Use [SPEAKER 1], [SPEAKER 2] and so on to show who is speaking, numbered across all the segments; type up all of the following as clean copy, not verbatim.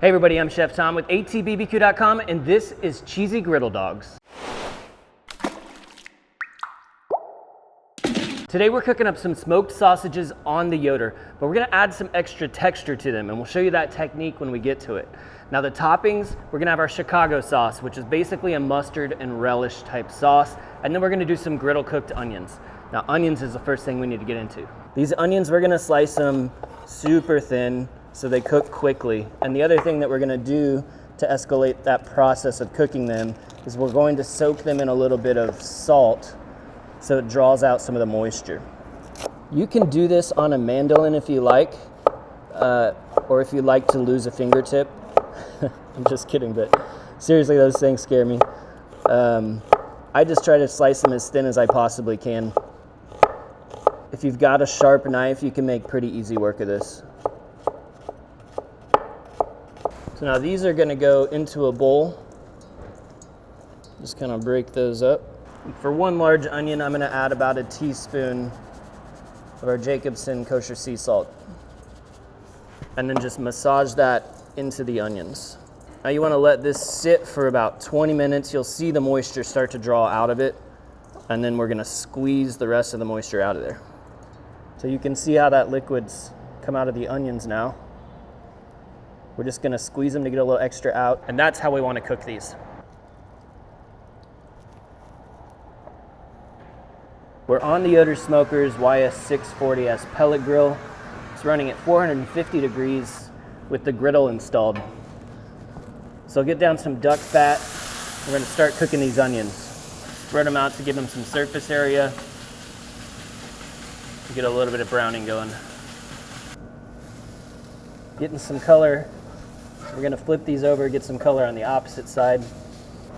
[SPEAKER 1] Hey everybody, I'm Chef Tom with atbbq.com and this is Cheesy Griddle Dogs. Today we're cooking up some smoked sausages on the Yoder, but we're gonna add some extra texture to them and we'll show you that technique when we get to it. Now the toppings, we're gonna have our Chicago sauce, which is basically a mustard and relish type sauce, and then we're gonna do some griddle cooked onions. Now onions is the first thing we need to get into. These onions, we're gonna slice them super thin so they cook quickly. And the other thing that we're gonna do to escalate that process of cooking them is we're going to soak them in a little bit of salt so it draws out some of the moisture. You can do this on a mandolin if you like, or if you like to lose a fingertip. I'm just kidding, but seriously, those things scare me. I just try to slice them as thin as I possibly can. If you've got a sharp knife, you can make pretty easy work of this. So now these are gonna go into a bowl. Just kind of break those up. For one large onion, I'm gonna add about a teaspoon of our Jacobsen Kosher Sea Salt. And then just massage that into the onions. Now you wanna let this sit for about 20 minutes. You'll see the moisture start to draw out of it. And then we're gonna squeeze the rest of the moisture out of there. So you can see how that liquid's come out of the onions now. We're just gonna squeeze them to get a little extra out, and that's how we wanna cook these. We're on the Yoder Smokers YS640s pellet grill. It's running at 450 degrees with the griddle installed. So get down some duck fat. We're gonna start cooking these onions. Spread them out to give them some surface area. Get a little bit of browning going. Getting some color. We're gonna flip these over, get some color on the opposite side.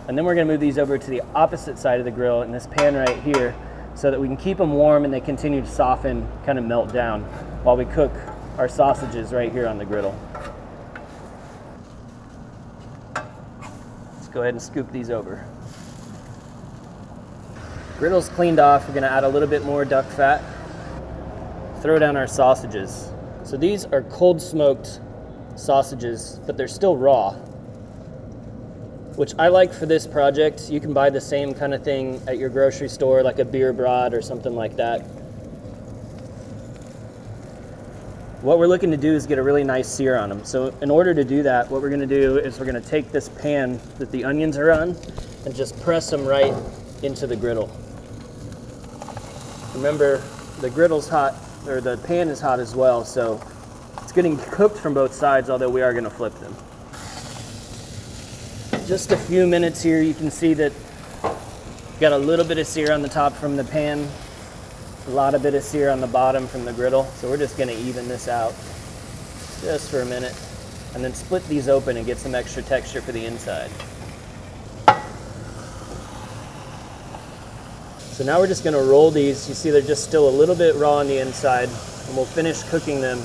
[SPEAKER 1] And then we're gonna move these over to the opposite side of the grill in this pan right here so that we can keep them warm and they continue to soften, kind of melt down while we cook our sausages right here on the griddle. Let's go ahead and scoop these over. Griddle's cleaned off. We're gonna add a little bit more duck fat. Throw down our sausages. So these are cold smoked sausages, but they're still raw, which I like for this project. You can buy the same kind of thing at your grocery store, like a beer brat or something like that. What we're looking to do is get a really nice sear on them. So in order to do that, what we're gonna do is we're gonna take this pan that the onions are on and just press them right into the griddle. Remember, the griddle's hot, or the pan is hot as well, so it's getting cooked from both sides, although we are gonna flip them. Just a few minutes here, you can see that got a little bit of sear on the top from the pan, a lot of bit of sear on the bottom from the griddle, so we're just gonna even this out just for a minute, and then split these open and get some extra texture for the inside. So now we're just gonna roll these. You see they're just still a little bit raw on the inside, and we'll finish cooking them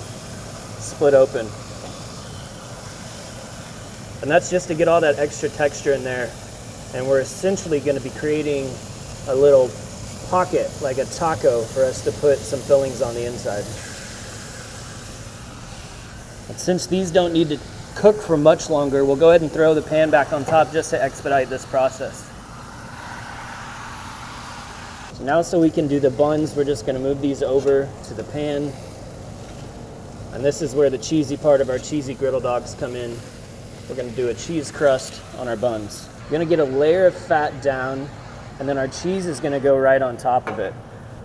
[SPEAKER 1] split open. And that's just to get all that extra texture in there. And we're essentially gonna be creating a little pocket, like a taco, for us to put some fillings on the inside. And since these don't need to cook for much longer, we'll go ahead and throw the pan back on top just to expedite this process. So now, so we can do the buns, we're just gonna move these over to the pan. And this is where the cheesy part of our cheesy griddle dogs come in. We're gonna do a cheese crust on our buns. We're gonna get a layer of fat down, and then our cheese is gonna go right on top of it.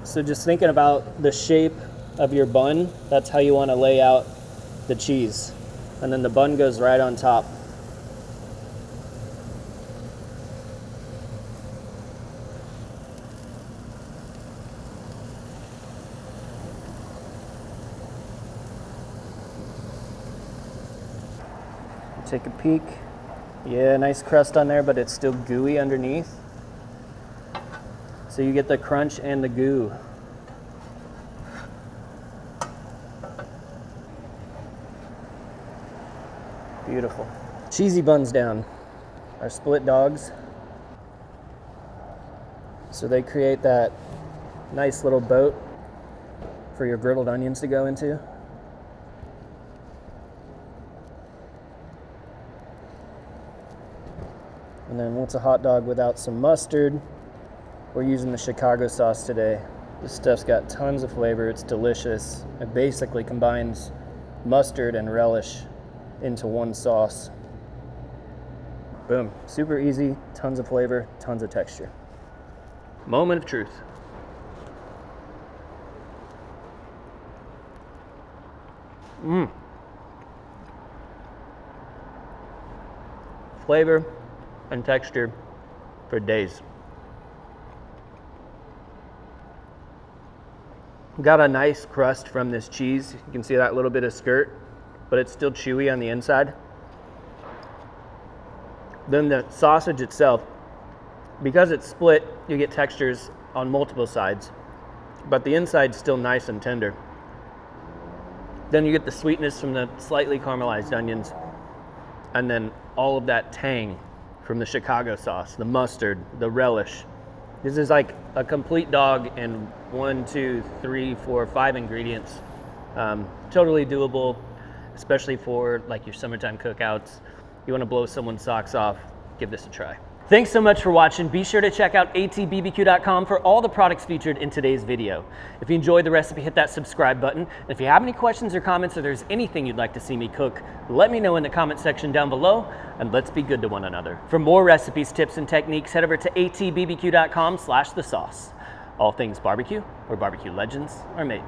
[SPEAKER 1] So just thinking about the shape of your bun, that's how you wanna lay out the cheese. And then the bun goes right on top. Take a peek. Yeah, nice crust on there, but it's still gooey underneath. So you get the crunch and the goo. Beautiful. Cheesy buns down. Our split dogs. So they create that nice little boat for your griddled onions to go into. And then what's a hot dog without some mustard? We're using the Chicago sauce today. This stuff's got tons of flavor. It's delicious. It basically combines mustard and relish into one sauce. Boom. Super easy, tons of flavor, tons of texture. Moment of truth. Flavor and texture for days. Got a nice crust from this cheese. You can see that little bit of skirt, but it's still chewy on the inside. Then the sausage itself, because it's split, you get textures on multiple sides, but the inside's still nice and tender. Then you get the sweetness from the slightly caramelized onions, and then all of that tang from the Chicago sauce, the mustard, the relish. This is like a complete dog in 1, 2, 3, 4, 5 ingredients. Totally doable, especially for like your summertime cookouts. You want to blow someone's socks off, give this a try. Thanks so much for watching. Be sure to check out atbbq.com for all the products featured in today's video. If you enjoyed the recipe, hit that subscribe button. And if you have any questions or comments, or there's anything you'd like to see me cook, let me know in the comment section down below, and let's be good to one another. For more recipes, tips, and techniques, head over to atbbq.com/thesauce. All things barbecue, where barbecue legends are made.